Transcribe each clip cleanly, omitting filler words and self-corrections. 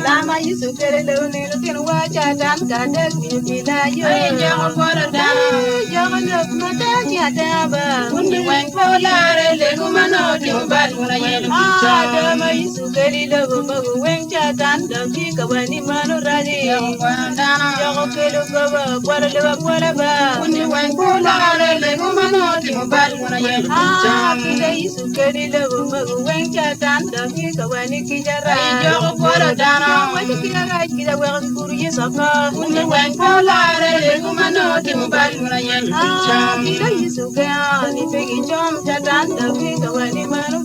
Lama Yusuf Kerelo Nilkin Wacha Dan Kadak Bila Yo Young Matania Daba Undi Wang Polar Legumano Timbaduna Dama Yusuf Kerelo Wang Chatan the Pika when he Manu Radi Young Kelu Gova Guadalaba Undi Wang Polar Legumano Timbaduna Pika Yusuf Kerelo Wang Chatan the Pika when he Kijara What you feel like you are well for yourself? When you went for Lara, Gumano, Timbaduna Pika Yusuf Gan, if you jump Chatan the Pika when he Manu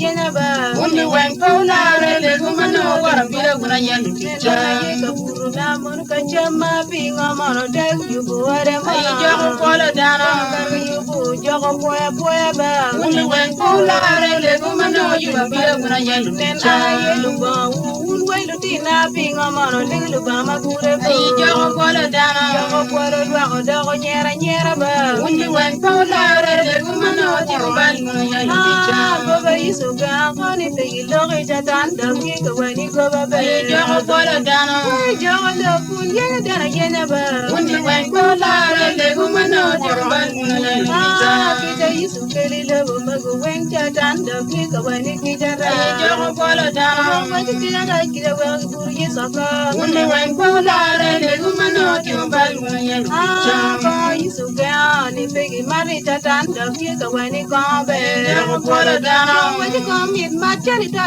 Yenaba. When you went for Lara, Gumano, what a bit of Kachama being a monotel, you go whatever you go, Jogo Poeba. When you went for Lara, Gumano, you are better when I yell. Then I yell, won't wait to dinner being a monotel, Bama Gura, Jogo Poeda, Jogo Nyera. When you went for Lara, Gumano, Baba is so gone if they look at the kick when you go away. Jogo Poeda, Jogo Yenaba. When you went for Lara, Legumano, Pika is so very low, Mago went at the kick when you get a Jogo Poeda. What did I like it well for years ago? When you went for Lara, Legumano, Papa is so gone if they married at the kick when you come back. When you come in my charity,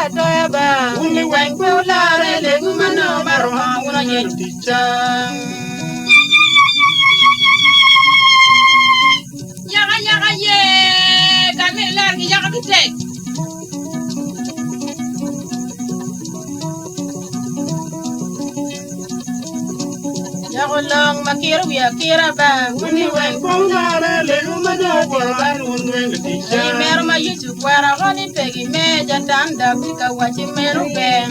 when you went for Lara, Legumano, Maroha, when I get Yaga ye, Camilla, Yaga take. Long Makira, we are Kiraba. When you went for Lara, Legumano, Merma, you took where I want it, Peggy, Major Tanda, Pika, watching Mero Bang.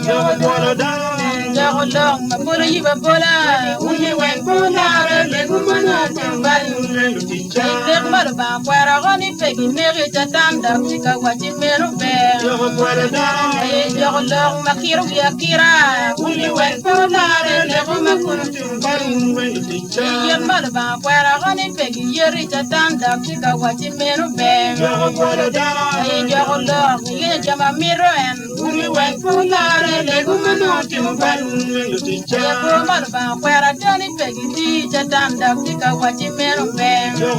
Long, Mapula, you were Pola. When you went for Lara, Legumano, Mother, where I want it, Peggy, Major Tanda, Pika, watching Mero Bang. Long Makira, we are Kira. When you went for Lara, Legumano. Your mother, where I run it, Peggy, you're rich at Tanda, Pika, watching Mero Bang. Your love, you jam a mirror and we went for Lara, Legumano, your mother, where I turn it, Peggy, teach at Tanda, Pika, watching Mero Bang. Your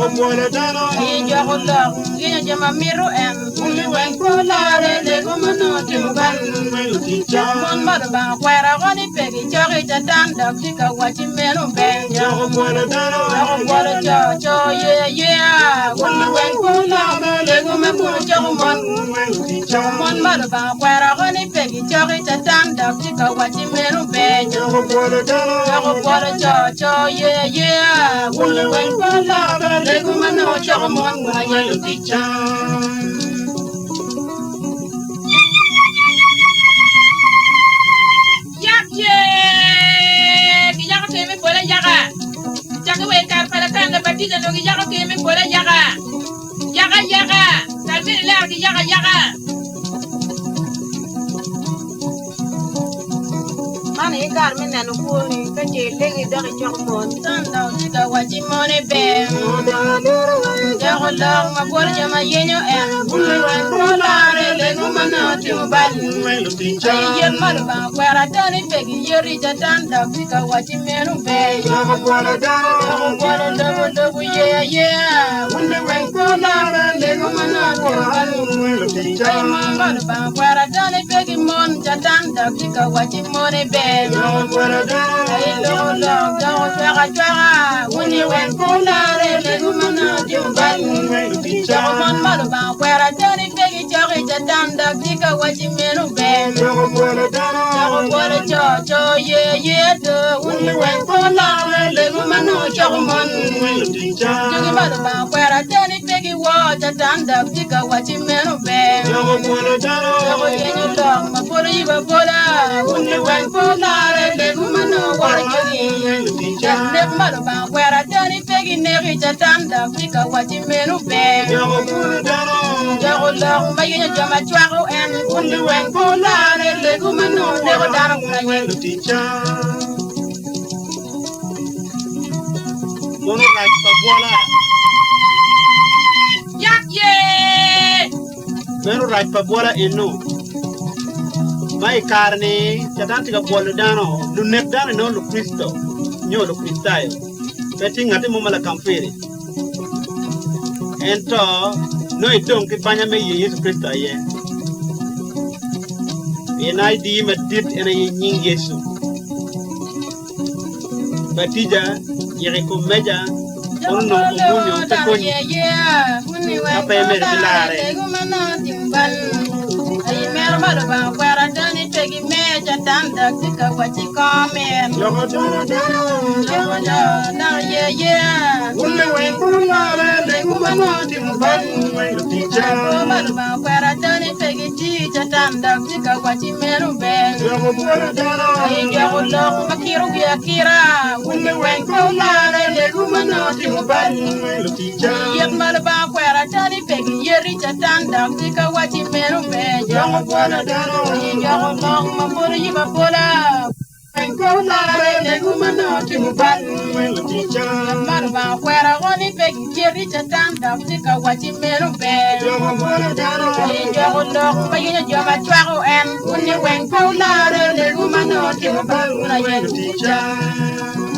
love, you jam a mirror and we went for Lara, Legumano, your mother, where I run it, Peggy, you're rich at Tanda, Pika, watching Mero Bang. Yeah. When you went for Lara, Legumano, John Mother, where I run it, Peggy, Jory, Tanda, Pika, watching Mero Bang. Yeah. When you went for Lara, Legumano, John, Yaga. Jagawe para tanda batida no yaga que me fuera yaga. Yaga. También la yaga. Money Carmen and Puri, Kaji, Lady Doggy Chocomon, Tanda, watching money bear. Long, my boy, my yellow and Lara, Legumano, your mother, where I done it, Peggy, you're rich at Tanda, Pika, watching Mero Bay. Yeah. When they went for Lara, Legumano, where I done it, Peggy, Mon, Tanda, Pika, watching money bear. Long, when you went for Lara, Legumano, John Mother, where I done it, Peggy, Jory, Tanda, Pika, watching Mero Bay. Yeah. When you went for Lara, Legumano, John Mother, where I done it, Peggy, water, Tanda, Pika, watching Mero Bay. My boy, you were Pola. When you went for Lara, Yep, mother, where I done it, begging never to thunder, pick up what you made of bear. You're long, making a jama travel and only when for land and the woman never done when you teacher. Mono right Pabuala. Yak ye! Meno right Pabuala eno. Mai carne, chatanti ka buolo dano, lunek dano no lo Cristo, nyo lo Cristayo. Peti ngati mo mala kampere. Ento no itong ki banya me Yesu Cristo ye. Yenai di medit ena nying Yesu. Batija yere ko meja on no kumunyo te konyi. Apa emer bilare. Ay mer malo ba kwara dani tegi meja tanda tika wachi komen. Yogo Na ye. Ulle wen kulare le kumano timban mai teacher. Malo ba kwara dani tegi tija tanda tika wachi meru ben. Yogo buona dano. Ay jago lo makiru ya kira. Ulle wen kulare le kumano timban mai teacher. Yep malo ba kwara dani tegi yeri tanda tika wachi meru ben. Yogo buona dano. Jago lo mabura yiba bola. Kulare le kumano timban mai teacher. Marba kwera goni pegi jeri chatanda tika wachi meru be. Yogo buona dano. Jago lo mayina jama chwago en. Unni wen kulare le kumano timban mai Teacher.